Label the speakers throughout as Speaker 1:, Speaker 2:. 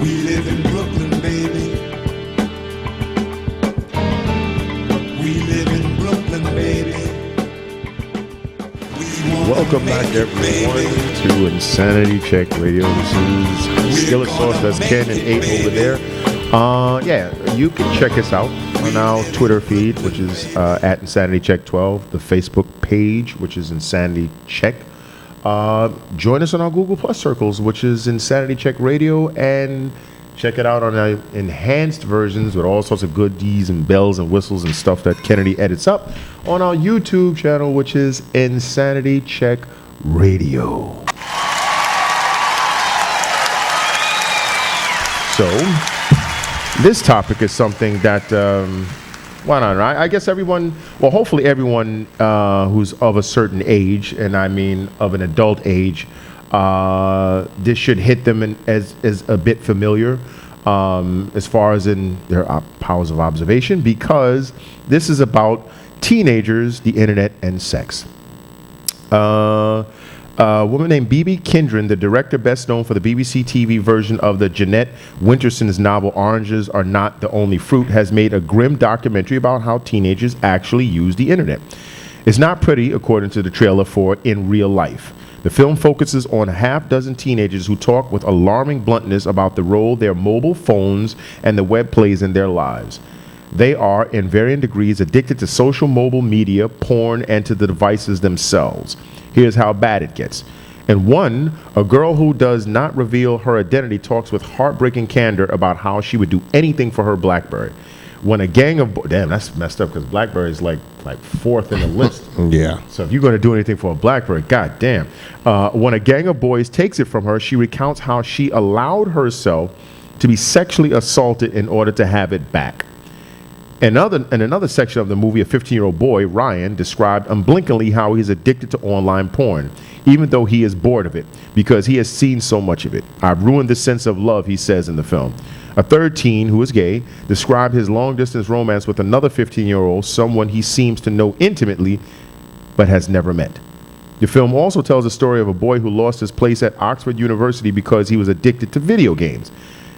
Speaker 1: We live in Brooklyn, baby. We live in Brooklyn, baby.
Speaker 2: Welcome back, everyone, to Insanity Check Radio. This is Skillet Sauce. That's Ken and 8 over there. You can check us out on our Twitter feed, which is at Insanity Check 12, the Facebook page, which is Insanity Check. Join us on our Google Plus circles, which is Insanity Check Radio, and check it out on our enhanced versions with all sorts of goodies and bells and whistles and stuff that Kennedy edits up on our YouTube channel, which is Insanity Check Radio. So, this topic is something that, why not, right? I guess everyone, well, hopefully everyone who's of a certain age, and I mean of an adult age, this should hit them as a bit familiar as far as in their powers of observation, because this is about teenagers, the internet, and sex. A woman named Bibi Kindren, the director best known for the BBC TV version of the Jeanette Winterson's novel Oranges Are Not the Only Fruit, has made a grim documentary about how teenagers actually use the internet. It's not pretty, according to the trailer for it, in real life. The film focuses on a half-dozen teenagers who talk with alarming bluntness about the role their mobile phones and the web plays in their lives. They are, in varying degrees, addicted to social mobile media, porn, and to the devices themselves. Here's how bad it gets. In one, a girl who does not reveal her identity talks with heartbreaking candor about how she would do anything for her BlackBerry. When a gang of damn, that's messed up because BlackBerry is like fourth in the list.
Speaker 3: Yeah.
Speaker 2: So if you're going to do anything for a BlackBerry, god damn. When a gang of boys takes it from her, she recounts how she allowed herself to be sexually assaulted in order to have it back. In another section of the movie, a 15-year-old boy, Ryan, described unblinkingly how he's addicted to online porn, even though he is bored of it, because he has seen so much of it. I've ruined the sense of love, he says in the film. A third teen, who is gay, described his long-distance romance with another 15-year-old, someone he seems to know intimately, but has never met. The film also tells the story of a boy who lost his place at Oxford University because he was addicted to video games.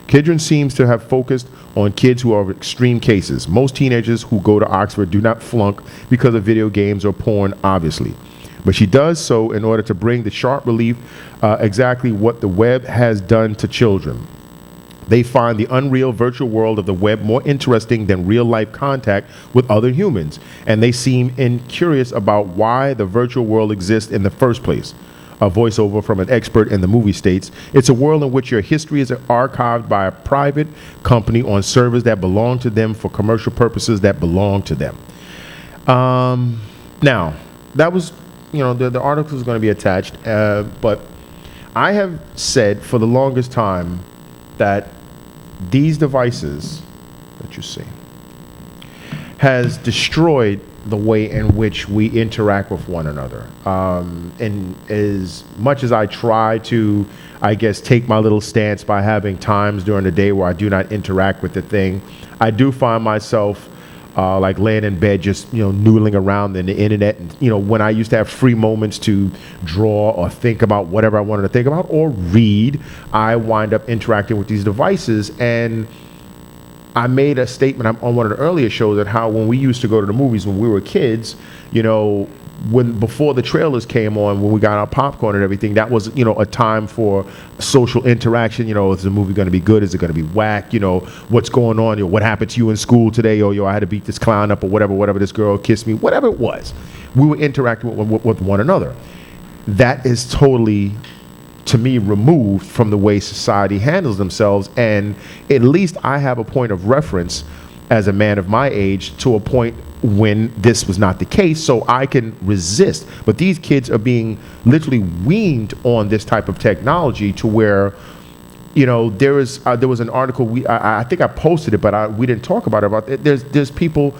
Speaker 2: Kidron seems to have focused on kids who are extreme cases. Most teenagers who go to Oxford do not flunk because of video games or porn, obviously. But she does so in order to bring the sharp relief exactly what the web has done to children. They find the unreal virtual world of the web more interesting than real-life contact with other humans, and they seem curious about why the virtual world exists in the first place. A voiceover from an expert in the movie states, "It's a world in which your history is archived by a private company on servers that belong to them for commercial purposes that belong to them." Now, that was, the article is going to be attached, but I have said for the longest time that these devices that you see has destroyed the way in which we interact with one another. And as much as I try to, I guess, take my little stance by having times during the day where I do not interact with the thing, I do find myself like laying in bed just, noodling around in the internet. And, when I used to have free moments to draw or think about whatever I wanted to think about or read, I wind up interacting with these devices. And I made a statement on one of the earlier shows that how when we used to go to the movies when we were kids, before the trailers came on, when we got our popcorn and everything, that was, a time for social interaction. Is the movie going to be good? Is it going to be whack? What's going on? What happened to you in school today? I had to beat this clown up or whatever this girl kissed me, whatever it was. We were interacting with one another. That is totally, to me, removed from the way society handles themselves. And at least I have a point of reference as a man of my age to a point when this was not the case, so I can resist. But these kids are being literally weaned on this type of technology to where, there was an article, I think I posted it, but we didn't talk about it. There's people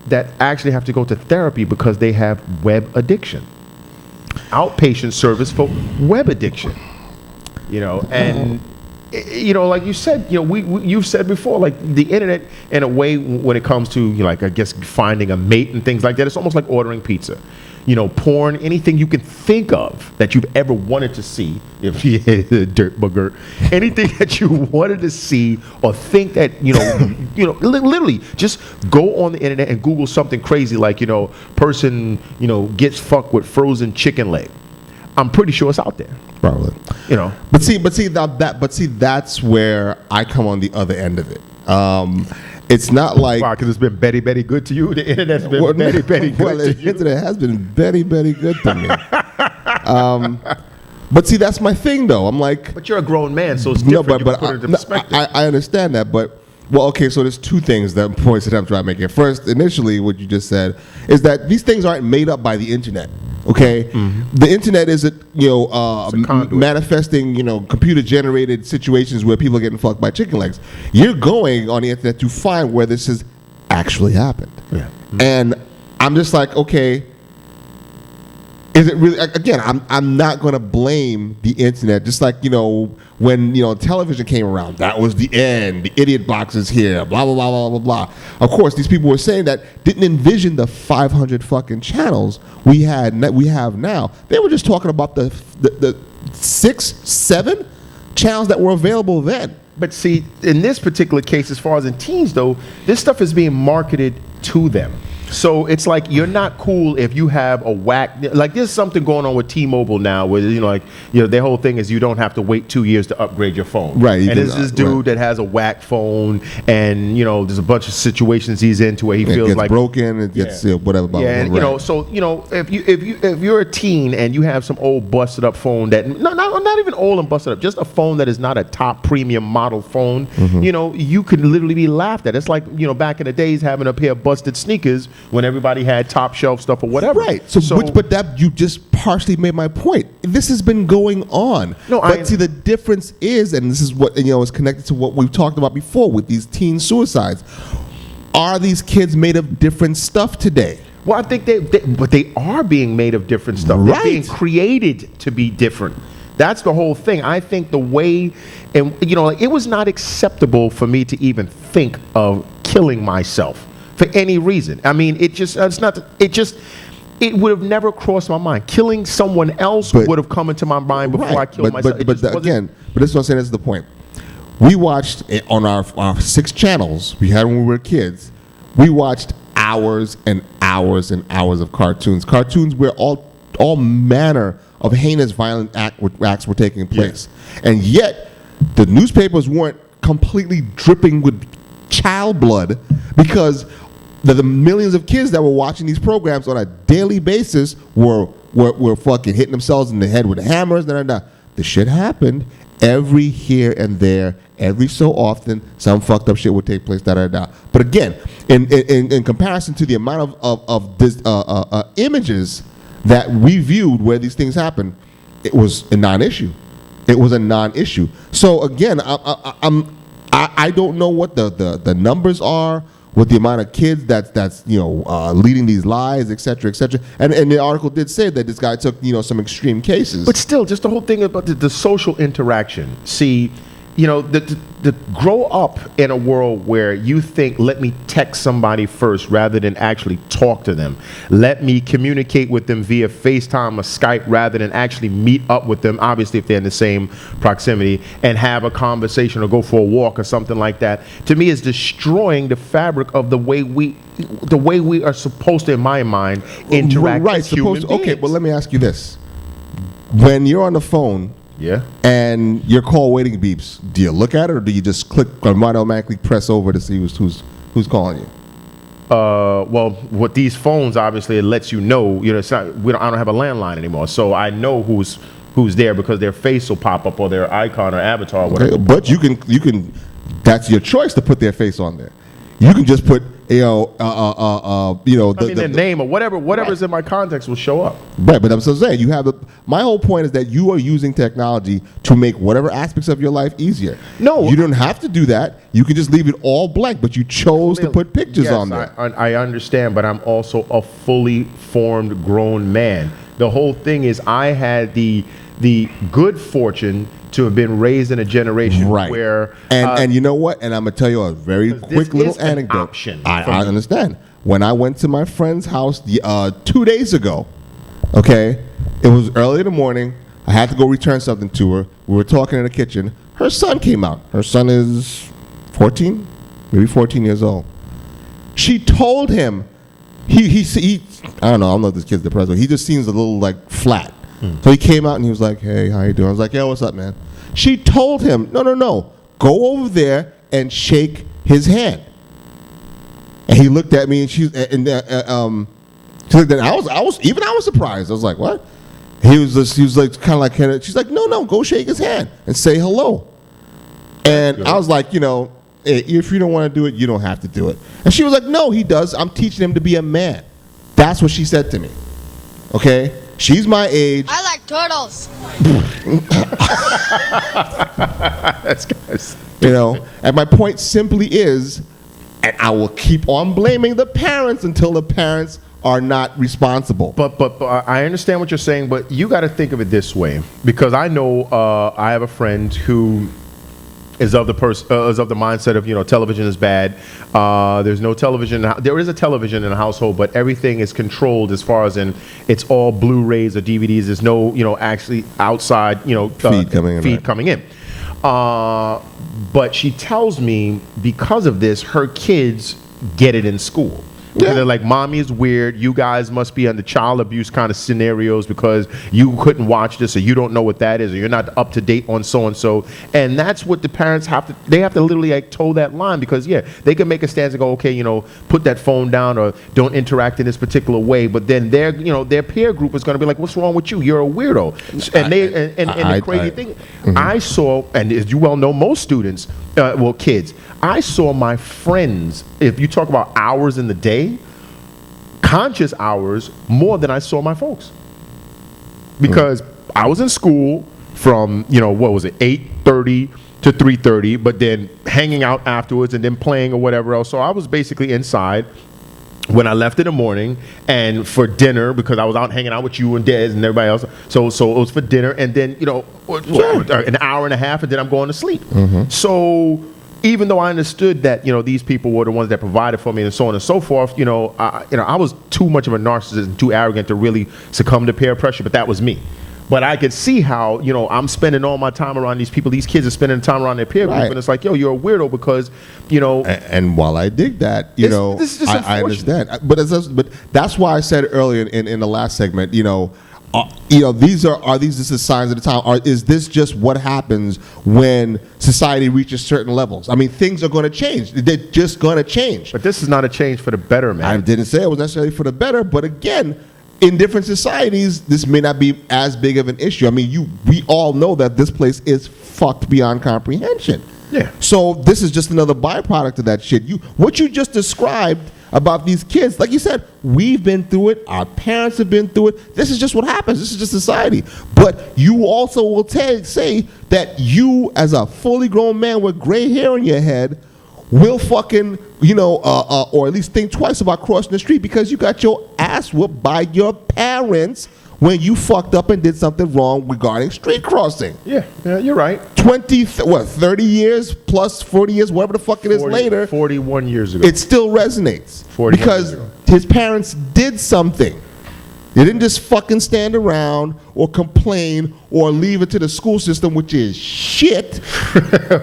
Speaker 2: that actually have to go to therapy because they have web addiction. Outpatient service for web addiction, and like you said, you've said before, like the internet in a way when it comes to, I guess finding a mate and things like that, it's almost like ordering pizza. porn, anything you can think of that you've ever wanted to see, if you dirt booger, anything that you wanted to see or think that, literally just go on the internet and Google something crazy like, person, gets fucked with frozen chicken leg. I'm pretty sure it's out there.
Speaker 3: Probably. But see, that's where I come on the other end of it. It's not like...
Speaker 2: Wow, because it's been very, very good to you. The internet's been very, very good to you.
Speaker 3: The internet has been very, very good to me. But see, that's my thing, though. I'm like...
Speaker 2: But you're a grown man, so it's different. You can put it into perspective.
Speaker 3: I understand that, but... Well, okay, so there's two things that points that I'm trying to make here. First, initially, what you just said is that these things aren't made up by the internet. Okay, the internet isn't manifesting computer-generated situations where people are getting fucked by chicken legs. You're going on the internet to find where this has actually happened.
Speaker 2: Yeah,
Speaker 3: and I'm just like, okay. Is it really? Again, I'm not going to blame the internet. Just like when television came around, that was the end. The idiot box is here. Blah blah blah blah blah blah. Of course, these people were saying that didn't envision the 500 fucking channels we have now. They were just talking about the 6, 7 channels that were available then.
Speaker 2: But see, in this particular case, as far as in teens though, this stuff is being marketed to them. So it's like you're not cool if you have a whack. Like there's something going on with T-Mobile now, where their whole thing is you don't have to wait 2 years to upgrade your phone.
Speaker 3: Right.
Speaker 2: And there's this dude that has a whack phone, and there's a bunch of situations he's into where he feels like
Speaker 3: broken. It gets whatever.
Speaker 2: Yeah, and if you're a teen and you have some old busted up phone that not even old and busted up, just a phone that is not a top premium model phone, you could literally be laughed at. It's like back in the days having a pair of busted sneakers when everybody had top shelf stuff or whatever.
Speaker 3: Right. But that you just partially made my point. This has been going on. See, the difference is, and this is what is connected to what we've talked about before with these teen suicides. Are these kids made of different stuff today?
Speaker 2: Well, I think they are being made of different stuff.
Speaker 3: Right.
Speaker 2: They're being created to be different. That's the whole thing. I think the way, and it was not acceptable for me to even think of killing myself for any reason. I mean, it would have never crossed my mind. Killing someone else would have come into my mind before I killed myself.
Speaker 3: But this is what I'm saying, this is the point. We watched on our 6 channels we had when we were kids, we watched hours and hours and hours of cartoons. Cartoons where all manner of heinous violent acts were taking place. Yeah. And yet, the newspapers weren't completely dripping with child blood because the millions of kids that were watching these programs on a daily basis were fucking hitting themselves in the head with hammers. The shit happened every here and there, every so often. Some fucked up shit would take place. But again, in comparison to the amount of this, images that we viewed where these things happen, it was a non-issue. It was a non-issue. So again, I don't know what the numbers are, with the amount of kids that's leading these lies, et cetera, et cetera. And the article did say that this guy took some extreme cases.
Speaker 2: But still, just the whole thing about the social interaction. See, the grow up in a world where you think, let me text somebody first rather than actually talk to them. Let me communicate with them via FaceTime or Skype rather than actually meet up with them, obviously if they're in the same proximity, and have a conversation or go for a walk or something like that, to me is destroying the fabric of the way we are supposed to, in my mind, interact as human beings.
Speaker 3: Okay, well, let me ask you this. When you're on the phone,
Speaker 2: yeah,
Speaker 3: and your call waiting beeps, do you look at it or do you just click or automatically press over to see who's calling you?
Speaker 2: Well, with these phones, obviously, it lets you know. It's not. I don't have a landline anymore, so I know who's there because their face will pop up or their icon or avatar, or whatever.
Speaker 3: Okay, but you can. That's your choice to put their face on there. You can just put
Speaker 2: their name or whatever's in my contacts will show up.
Speaker 3: Right, but I'm still saying my whole point is that you are using technology to make whatever aspects of your life easier.
Speaker 2: No,
Speaker 3: you don't have to do that. You can just leave it all blank, but you chose to put pictures on there.
Speaker 2: I understand, but I'm also a fully formed grown man. The whole thing is I had the good fortune to have been raised in a generation where
Speaker 3: and you know what? And I'm gonna tell you a very quick little anecdote. I understand. When I went to my friend's house 2 days ago, Okay? It was early in the morning. I had to go return something to her. We were talking in the kitchen. Her son came out. Her son is 14, maybe 14 years old. She told him, he I don't know if this kid's depressed, but he just seems a little like flat. So he came out and he was like, hey, how you doing? I was like, yo, what's up, man? She told him, no, go over there and shake his hand. And he looked at me and she looked at, I was surprised. I was like, what? He was like kind of like, she's like, no, go shake his hand and say hello. And I was like, if you don't want to do it, you don't have to do it. And she was like, no, he does. I'm teaching him to be a man. That's what she said to me. Okay? She's my age.
Speaker 4: I like turtles.
Speaker 2: That's guys.
Speaker 3: And my point simply is, and I will keep on blaming the parents until the parents are not responsible.
Speaker 2: But I understand what you're saying, but you got to think of it this way, because I know I have a friend who is of the mindset of television is bad. There's no television. There is a television in the household, but everything is controlled as far as it's all Blu-rays or DVDs. There's no actually outside feed coming in. But she tells me because of this, her kids get it in school. Yeah. They're like, mommy is weird. You guys must be under child abuse kind of scenarios because you couldn't watch this, or you don't know what that is, or you're not up to date on so and so. And that's what the parents have to. They have to literally toe that line, because they can make a stance and go, okay, put that phone down or don't interact in this particular way. But then their peer group is going to be like, what's wrong with you? You're a weirdo. And the crazy thing, I saw, and as you well know, most students, kids, I saw my friends, if you talk about hours in the day, conscious hours, more than I saw my folks. Because I was in school from, 8:30 to 3:30, but then hanging out afterwards and then playing or whatever else. So I was basically inside when I left in the morning, and for dinner, because I was out hanging out with you and Des and everybody else. So it was for dinner, and then, an hour and a half, and then I'm going to sleep. So even though I understood that, these people were the ones that provided for me and so on and so forth, I was too much of a narcissist and too arrogant to really succumb to peer pressure, but that was me. But I could see how, I'm spending all my time around these people. These kids are spending time around their peer group, and it's like, you're a weirdo because,
Speaker 3: And while I dig that,
Speaker 2: this is just
Speaker 3: I understand. But that's why I said earlier in the last segment, these are these just signs of the time? Is this just what happens when society reaches certain levels? I mean, things are going to change. They're just going to change.
Speaker 2: But this is not a change for the better, man.
Speaker 3: I didn't say it was necessarily for the better, but again, in different societies, this may not be as big of an issue. I mean, we all know that this place is fucked beyond comprehension.
Speaker 2: Yeah.
Speaker 3: So this is just another byproduct of that shit. What you just described about these kids, like you said, we've been through it. Our parents have been through it. This is just what happens. This is just society. But you also will say that you, as a fully grown man with gray hair on your head, will fucking, or at least think twice about crossing the street because you got your ass whooped by your parents when you fucked up and did something wrong regarding street crossing.
Speaker 2: Yeah, you're right.
Speaker 3: 30 years plus 40 years, whatever the fuck it is later.
Speaker 2: 41 years ago.
Speaker 3: It still resonates.
Speaker 2: 41
Speaker 3: because
Speaker 2: years ago. His
Speaker 3: parents did something. They didn't just fucking stand around or complain or leave it to the school system, which is shit.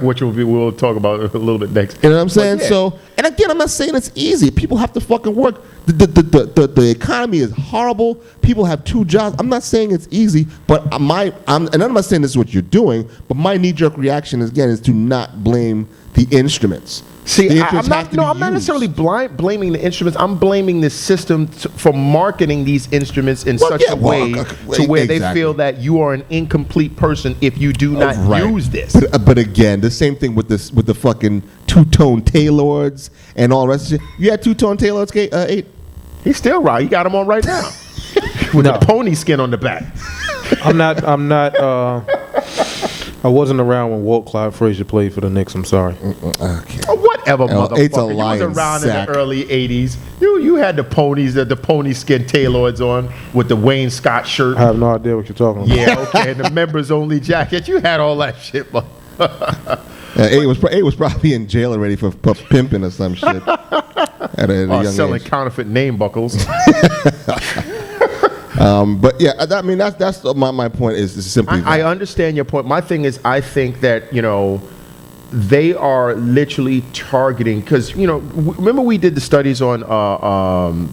Speaker 2: Which we'll talk about a little bit next.
Speaker 3: You know what I'm saying?
Speaker 2: Yeah.
Speaker 3: So, and again, I'm not saying it's easy. People have to fucking work. The economy is horrible. People have 2 jobs. I'm not saying it's easy, but and I'm not saying this is what you're doing, but my knee-jerk reaction is to not blame the instruments.
Speaker 2: See, I'm not necessarily blaming the instruments. I'm blaming the system for marketing these instruments in such a way to where they feel that you are an incomplete person if you do not use this.
Speaker 3: But again, the same thing with the fucking two-tone Taylords and all the rest of it. You had two-tone Taylords, 8?
Speaker 2: He's still right. You got him on right now with the pony skin on the back.
Speaker 5: I wasn't around when Walt Clyde Frazier played for the Knicks. I'm sorry.
Speaker 3: Okay.
Speaker 2: Whatever, motherfucker.
Speaker 3: It's a
Speaker 2: You was
Speaker 3: lion
Speaker 2: around
Speaker 3: sack.
Speaker 2: in the early '80s. You had the pony skin Taylords on with the Wayne Scott shirt.
Speaker 5: I have no idea what you're talking about.
Speaker 2: Yeah, okay. And the members only jacket. You had all that shit, but
Speaker 3: A was probably in jail already for pimping or some shit. At a young
Speaker 2: selling
Speaker 3: age.
Speaker 2: counterfeit name buckles.
Speaker 3: But yeah, I mean that's my point is simply.
Speaker 2: I understand your point. My thing is, I think that, they are literally targeting, because, remember we did the studies on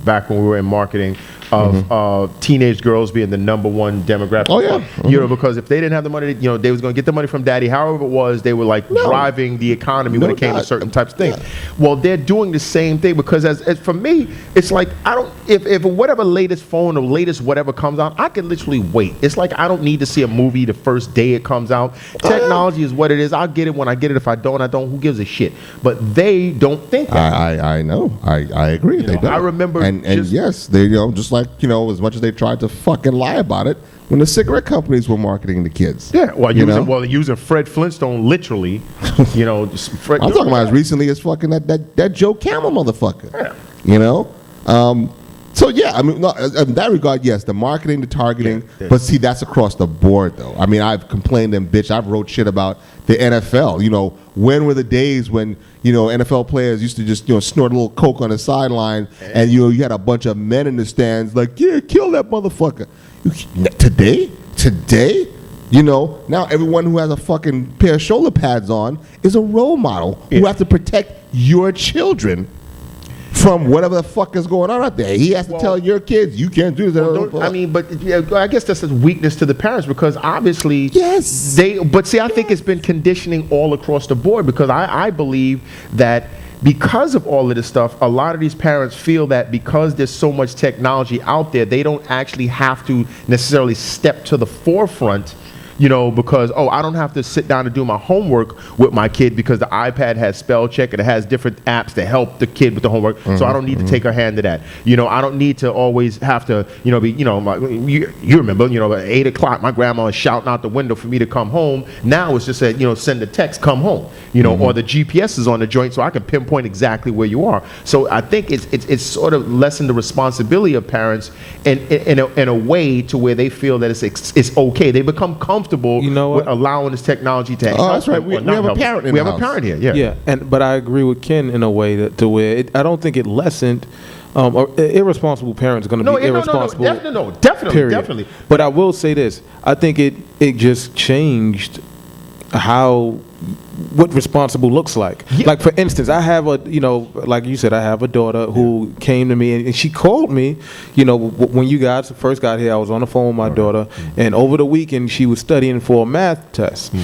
Speaker 2: back when we were in marketing of teenage girls being the number one demographic.
Speaker 3: Oh, yeah.
Speaker 2: Because if they didn't have the money, they was going to get the money from daddy. However it was, they were like driving the economy when it came to certain types of things.
Speaker 3: Yeah.
Speaker 2: Well, they're doing the same thing, because as for me, it's like, I don't, if whatever latest phone or latest whatever comes out, I can literally wait. It's like, I don't need to see a movie the first day it comes out. Technology is what it is. I'll get it when I get it. If I don't, I don't. Who gives a shit? But they don't think that.
Speaker 3: I know. I agree. They don't.
Speaker 2: I remember
Speaker 3: and yes, they just like as much as they tried to fucking lie about it when the cigarette companies were marketing to kids.
Speaker 2: Yeah, using Fred Flintstone literally, just Fred.
Speaker 3: I'm talking about as recently as fucking that Joe Camel motherfucker. Yeah. So yeah, I mean, no, in that regard, yes, the marketing, the targeting, but see, that's across the board, though. I mean, I've complained and bitch, I've wrote shit about the NFL. When were the days when NFL players used to just snort a little coke on the sideline, and you had a bunch of men in the stands like, yeah, kill that motherfucker. Today, now everyone who has a fucking pair of shoulder pads on is a role model who have to protect your children from whatever the fuck is going on out there. He has to tell your kids, you can't do this.
Speaker 2: But I guess that's a weakness to the parents, because obviously,
Speaker 3: yes,
Speaker 2: but see, I think it's been conditioning all across the board, because I believe that because of all of this stuff, a lot of these parents feel that because there's so much technology out there, they don't actually have to necessarily step to the forefront, because, I don't have to sit down and do my homework with my kid because the iPad has spell check and it has different apps to help the kid with the homework. So I don't need to take her hand to that. I don't need to always have to, like, you remember, at 8 o'clock, my grandma was shouting out the window for me to come home. Now it's just said, send a text, come home, or the GPS is on the joint so I can pinpoint exactly where you are. So I think it's sort of lessened the responsibility of parents in a way to where they feel that it's okay. They become comfortable with allowing this technology to help.
Speaker 3: Oh, that's right. We have a parent in the house.
Speaker 2: We have a parent here. Yeah.
Speaker 5: But I agree with Ken in a way to where I don't think it lessened. Or irresponsible parents are going to be irresponsible.
Speaker 2: No, definitely.
Speaker 5: But I will say this: I think it just changed what responsible looks like. Yeah. Like, for instance, I have like you said, I have a daughter who came to me and she called me, when you guys first got here, I was on the phone with my daughter, and over the weekend she was studying for a math test.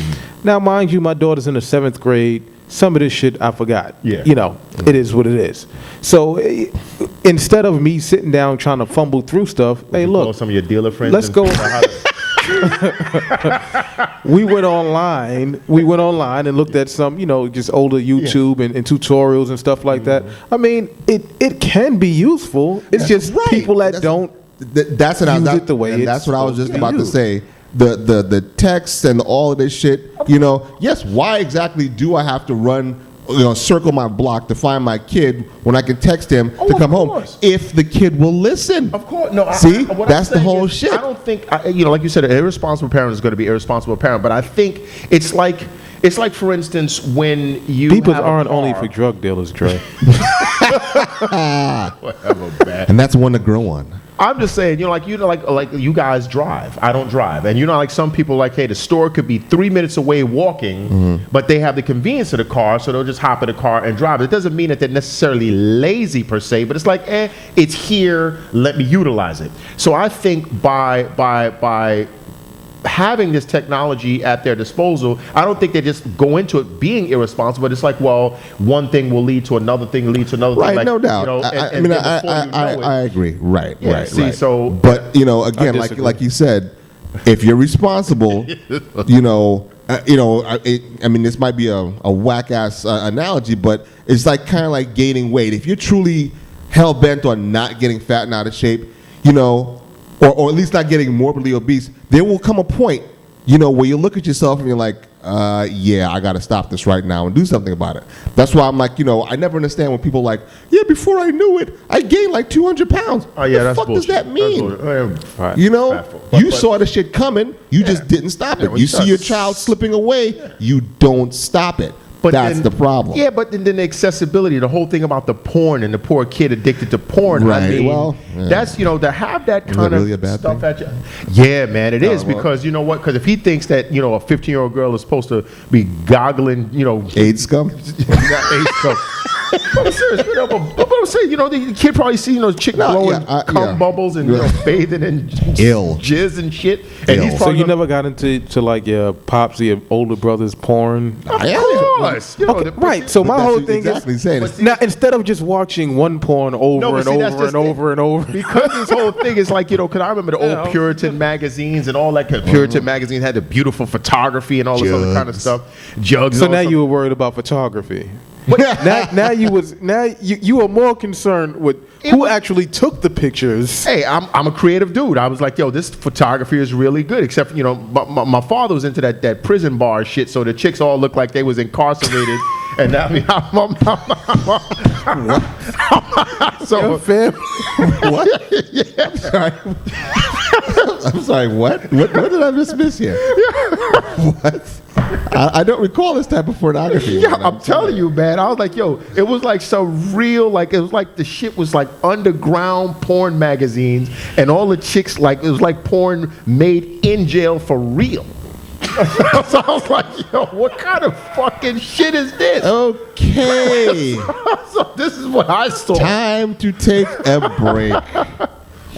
Speaker 5: Now, mind you, my daughter's in the 7th grade. Some of this shit I forgot. Yeah. It is what it is. So instead of me sitting down trying to fumble through stuff, hey, look,
Speaker 2: some of your dealer friends.
Speaker 5: Let's go. We went online and looked at some, just older YouTube and tutorials and stuff like that. I mean, it can be useful. It's just people that don't use it the way it's
Speaker 3: that's what I was just about to
Speaker 5: used.
Speaker 3: say. The texts and all of this shit, yes, why exactly do I have to run, circle my block to find my kid when I can text him to come home if the kid will listen?
Speaker 2: Of course. No,
Speaker 3: see, that's the whole shit.
Speaker 2: I don't think, like you said, an irresponsible parent is going to be an irresponsible parent, but I think it's like, for instance, when you
Speaker 5: Beepers aren't only for drug dealers, Dre.
Speaker 2: Whatever, man.
Speaker 3: And that's one to grow on.
Speaker 2: I'm just saying, like you guys drive. I don't drive, and like some people, like, hey, the store could be 3 minutes away walking, but they have the convenience of the car, so they'll just hop in the car and drive. It doesn't mean that they're necessarily lazy per se, but it's like, it's here. Let me utilize it. So I think by having this technology at their disposal, I don't think they just go into it being irresponsible, but it's like, well, one thing will lead to another thing, lead to another thing.
Speaker 3: Right, no doubt. I agree. Right.
Speaker 2: See, so,
Speaker 3: but again, like you said, if you're responsible, I mean, this might be a whack ass analogy, but it's like kind of like gaining weight. If you're truly hell bent on not getting fat and out of shape, or at least not getting morbidly obese, there will come a point, where you look at yourself and you're like, yeah, I got to stop this right now and do something about it. That's why I'm like, I never understand when people are like, yeah, before I knew it, I gained like 200 pounds.
Speaker 2: Oh, yeah,
Speaker 3: the fuck
Speaker 2: bullshit.
Speaker 3: does that mean?
Speaker 2: Right.
Speaker 3: You saw the shit coming, you just didn't stop it. You see your child slipping away, you don't stop it.
Speaker 2: But
Speaker 3: That's
Speaker 2: then-
Speaker 3: the problem.
Speaker 2: Yeah, but then the accessibility, the whole thing about the porn and the poor kid addicted to porn.
Speaker 3: Right.
Speaker 2: I mean,
Speaker 3: Well, yeah.
Speaker 2: that's, to have that
Speaker 3: that
Speaker 2: kind
Speaker 3: really a
Speaker 2: of
Speaker 3: bad
Speaker 2: stuff
Speaker 3: thing?
Speaker 2: at you. Yeah, man, it is
Speaker 3: well-
Speaker 2: because you know what? Because if he thinks that, a 15-year-old girl is supposed to be goggling,
Speaker 3: AIDS scum?
Speaker 2: not AIDS scum. But I'm serious, but I'm saying, the kid probably seen those chick
Speaker 3: No,
Speaker 2: blowing
Speaker 3: yeah,
Speaker 2: cum
Speaker 3: yeah.
Speaker 2: bubbles and bathing in
Speaker 3: Ill.
Speaker 2: jizz and shit. And
Speaker 3: Ill.
Speaker 2: he's
Speaker 5: So
Speaker 2: probably
Speaker 5: you
Speaker 2: gonna-
Speaker 5: never got into like your pops, your older brother's porn?
Speaker 2: Of course.
Speaker 5: Right. So my
Speaker 3: That's
Speaker 5: whole
Speaker 3: what
Speaker 5: thing
Speaker 3: exactly
Speaker 5: is
Speaker 3: saying.
Speaker 5: now instead of just watching one porn over
Speaker 2: No, but
Speaker 5: and
Speaker 2: see, that's
Speaker 5: over
Speaker 2: just
Speaker 5: and
Speaker 2: it.
Speaker 5: over and over.
Speaker 2: Because this whole thing is like, because I remember the old
Speaker 5: Yeah.
Speaker 2: Puritan magazines and all that. 'Cause Puritan magazines had the beautiful photography and all this other kind of
Speaker 3: Jugs.
Speaker 2: stuff. Jugs.
Speaker 5: So
Speaker 2: and all
Speaker 5: now
Speaker 2: that
Speaker 5: you were worried about photography. now you were more concerned with who actually took the pictures.
Speaker 2: Hey, I'm a creative dude. I was like, yo, this photography is really good. Except, my father was into that prison bar shit, so the chicks all looked like they was incarcerated. And I mean, so
Speaker 5: Your family.
Speaker 3: What? I'm sorry. I'm sorry, what? What did I just miss here? What? I don't recall this type of pornography.
Speaker 2: yeah,
Speaker 3: man.
Speaker 2: I'm telling you, man. I was like, yo, it was like some real, like, it was like the shit was like underground porn magazines, and all the chicks, like, it was like porn made in jail for real. So I was like, yo, what kind of fucking shit is this?
Speaker 3: Okay.
Speaker 2: So this is what I saw.
Speaker 3: Time to take a break.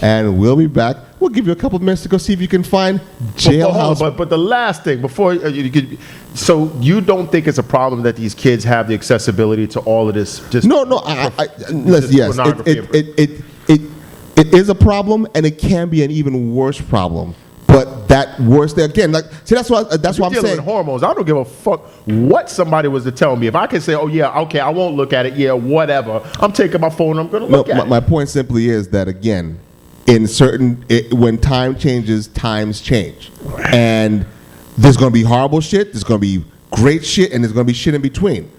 Speaker 3: And we'll be back. We'll give you a couple minutes to go see if you can find Jailhouse.
Speaker 2: But the last thing before you could, so you don't think it's a problem that these kids have the accessibility to all of this? Just
Speaker 3: No, listen, yes,
Speaker 2: pornography.
Speaker 3: it is a problem, and it can be an even worse problem. But that worse thing again, like, see, that's why
Speaker 2: You're
Speaker 3: I'm
Speaker 2: dealing
Speaker 3: saying.
Speaker 2: with hormones. I don't give a fuck what somebody was to tell me. If I can say, oh yeah, okay, I won't look at it. Yeah, whatever. I'm taking my phone. I'm gonna look at it.
Speaker 3: My point simply is that again, in when time changes, times change, and there's going to be horrible shit. There's going to be great shit, and there's going to be shit in between.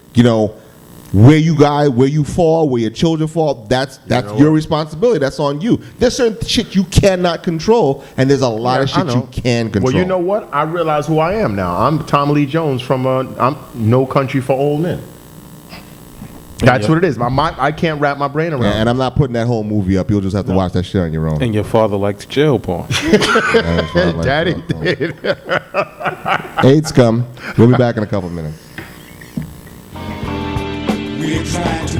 Speaker 3: Where you fall, where your children fall, that's your responsibility. That's on you. There's certain shit you cannot control, and there's a lot of
Speaker 2: Yeah, I
Speaker 3: shit you
Speaker 2: know.
Speaker 3: can control.
Speaker 2: Well, you know what? I realize who I am now. I'm Tommy Lee Jones from I'm No Country for Old Men. That's what it is. I can't wrap my brain around it.
Speaker 3: And I'm not putting that whole movie up. You'll just have to watch that shit on your own.
Speaker 5: And your father liked jail porn.
Speaker 3: That's what I like
Speaker 2: Daddy
Speaker 3: about
Speaker 2: did.
Speaker 3: it. AIDS scum. We'll be back in a couple minutes.
Speaker 1: We're trying to